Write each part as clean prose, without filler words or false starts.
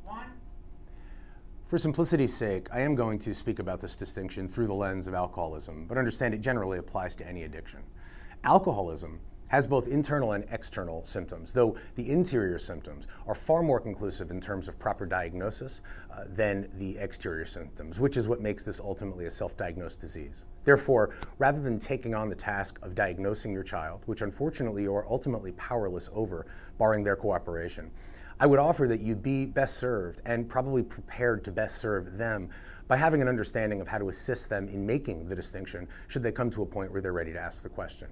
One. For simplicity's sake, I am going to speak about this distinction through the lens of alcoholism, but understand it generally applies to any addiction. Alcoholism has both internal and external symptoms, though the interior symptoms are far more conclusive in terms of proper diagnosis than the exterior symptoms, which is what makes this ultimately a self-diagnosed disease. Therefore, rather than taking on the task of diagnosing your child, which unfortunately you are ultimately powerless over, barring their cooperation, I would offer that you be best served and probably prepared to best serve them by having an understanding of how to assist them in making the distinction should they come to a point where they're ready to ask the question.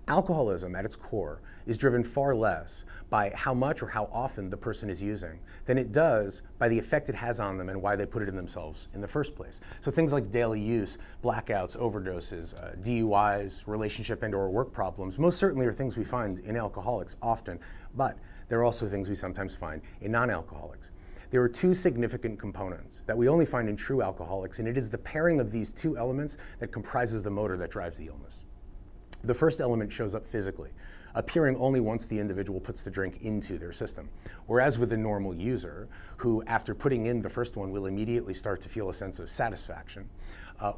Alcoholism, at its core, is driven far less by how much or how often the person is using than it does by the effect it has on them and why they put it in themselves in the first place. So things like daily use, blackouts, overdoses, DUIs, relationship and/or work problems, most certainly are things we find in alcoholics often, but they're also things we sometimes find in non-alcoholics. There are two significant components that we only find in true alcoholics, and it is the pairing of these two elements that comprises the motor that drives the illness. The first element shows up physically, appearing only once the individual puts the drink into their system. Whereas with a normal user, who after putting in the first one will immediately start to feel a sense of satisfaction,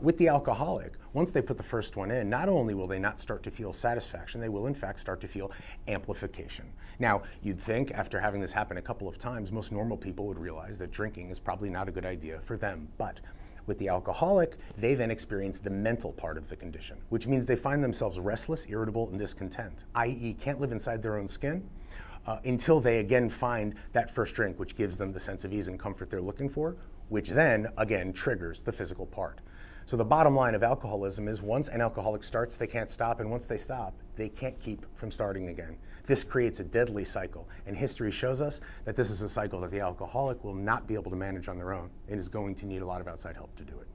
with the alcoholic, once they put the first one in, not only will they not start to feel satisfaction, they will in fact start to feel amplification. Now, you'd think after having this happen a couple of times, most normal people would realize that drinking is probably not a good idea for them, but with the alcoholic, they then experience the mental part of the condition, which means they find themselves restless, irritable, and discontent, i.e. can't live inside their own skin until they again find that first drink, which gives them the sense of ease and comfort they're looking for, which then, again, triggers the physical part. So the bottom line of alcoholism is once an alcoholic starts, they can't stop, and once they stop, they can't keep from starting again. This creates a deadly cycle, and history shows us that this is a cycle that the alcoholic will not be able to manage on their own and is going to need a lot of outside help to do it.